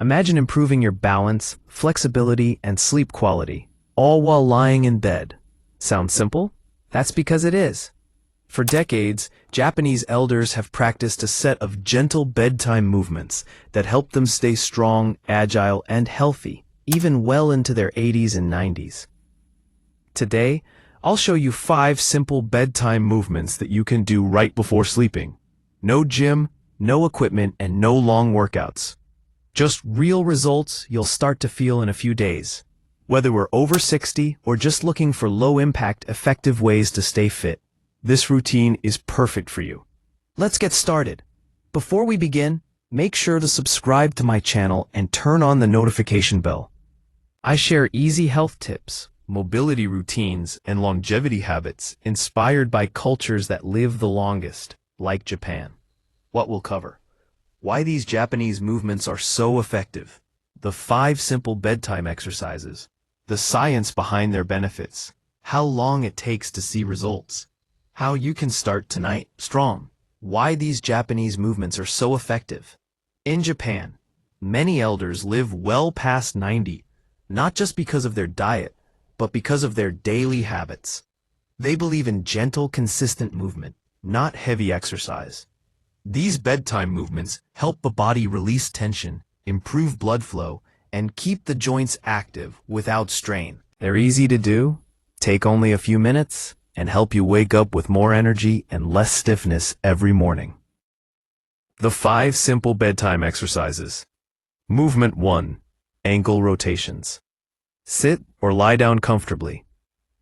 Imagine improving your balance, flexibility, and sleep quality, all while lying in bed. Sounds simple? That's because it is. For decades, Japanese elders have practiced a set of gentle bedtime movements that help them stay strong, agile, and healthy, even well into their 80s and 90s. Today, I'll show you 5 simple bedtime movements that you can do right before sleeping. No gym, no equipment, and no long workouts. Just real results you'll start to feel in a few days. Whether we're over 60 or just looking for low-impact, effective ways to stay fit, this routine is perfect for you. Let's get started. Before we begin, make sure to subscribe to my channel and turn on the notification bell. I share easy health tips, mobility routines, and longevity habits inspired by cultures that live the longest, like Japan. What we'll cover: why these Japanese movements are so effective, the 5 simple bedtime exercises, the science behind their benefits, how long it takes to see results, how you can start tonight strong, why these Japanese movements are so effective. In Japan, many elders live well past 90, not just because of their diet, but because of their daily habits. They believe in gentle, consistent movement, not heavy exercise. These bedtime movements help the body release tension, improve blood flow, and keep the joints active without strain. They're easy to do, take only a few minutes, and help you wake up with more energy and less stiffness every morning. The 5 simple bedtime exercises. Movement 1. Ankle rotations. Sit or lie down comfortably.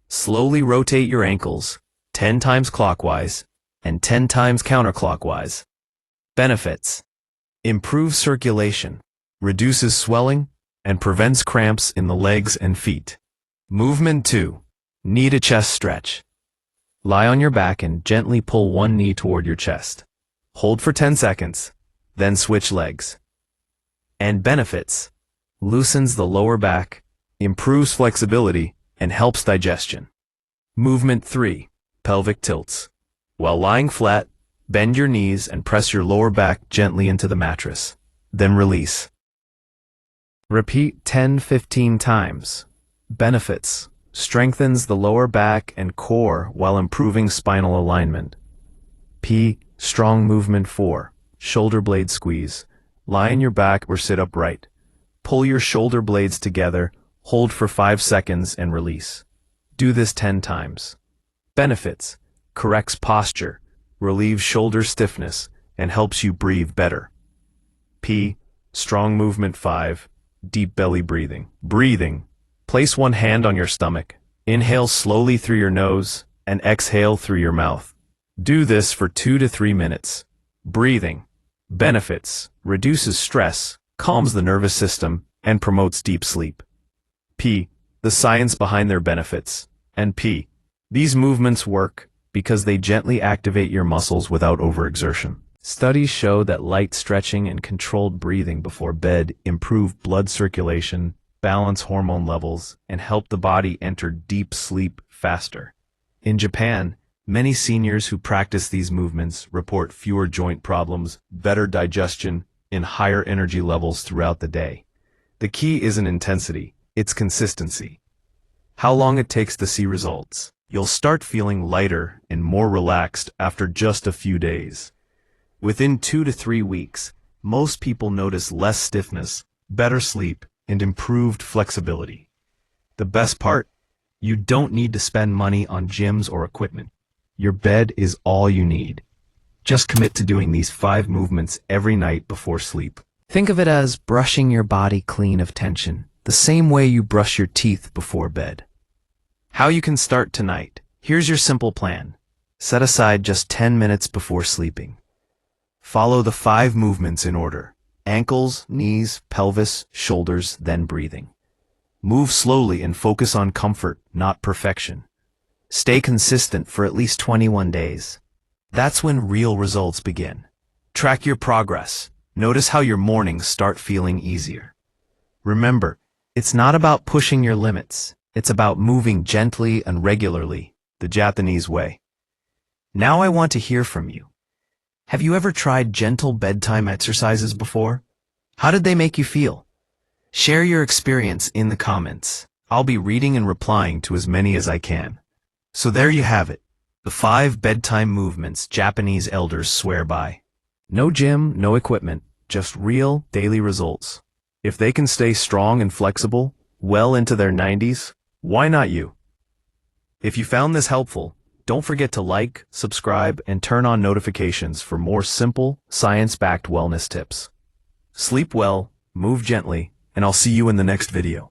Slowly rotate your ankles 10 times clockwise and 10 times counterclockwise. Benefits: improves circulation, reduces swelling, and prevents cramps in the legs and feet. Movement 2. Knee to chest stretch. Lie on your back and gently pull one knee toward your chest. Hold for 10 seconds, then switch legs. And benefits: loosens the lower back, improves flexibility, and helps digestion. Movement 3. Pelvic tilts. While lying flat, bend your knees and press your lower back gently into the mattress. Then release. Repeat 10-15 times. Benefits: strengthens the lower back and core while improving spinal alignment. Strong movement 4. Shoulder blade squeeze. Lie on your back or sit upright. Pull your shoulder blades together, hold for 5 seconds and release. Do this 10 times. Benefits: corrects posture, relieves shoulder stiffness, and helps you breathe better. Strong movement 5. Deep belly breathing. Breathing: place one hand on your stomach. Inhale slowly through your nose and exhale through your mouth. Do this for 2 to 3 minutes. Breathing. Benefits: reduces stress, calms the nervous system, and promotes deep sleep. The science behind their benefits. And these movements work because they gently activate your muscles without overexertion. Studies show that light stretching and controlled breathing before bed improve blood circulation, balance hormone levels, and help the body enter deep sleep faster. In Japan, many seniors who practice these movements report fewer joint problems, better digestion, and higher energy levels throughout the day. The key isn't intensity, it's consistency. How long it takes to see results. You'll start feeling lighter and more relaxed after just a few days. Within 2 to 3 weeks, most people notice less stiffness, better sleep, and improved flexibility. The best part? You don't need to spend money on gyms or equipment. Your bed is all you need. Just commit to doing these 5 movements every night before sleep. Think of it as brushing your body clean of tension, the same way you brush your teeth before bed. How you can start tonight. Here's your simple plan. Set aside just 10 minutes before sleeping. Follow the 5 movements in order: ankles, knees, pelvis, shoulders, then breathing. Move slowly and focus on comfort, not perfection. Stay consistent for at least 21 days. That's when real results begin. Track your progress. Notice how your mornings start feeling easier. Remember, it's not about pushing your limits. It's about moving gently and regularly, the Japanese way. Now I want to hear from you. Have you ever tried gentle bedtime exercises before? How did they make you feel? Share your experience in the comments. I'll be reading and replying to as many as I can. So there you have it. The 5 bedtime movements Japanese elders swear by. No gym, no equipment, just real, daily results. If they can stay strong and flexible, well into their 90s, why not you? If you found this helpful, don't forget to like, subscribe, and turn on notifications for more simple, science-backed wellness tips. Sleep well, move gently, and I'll see you in the next video.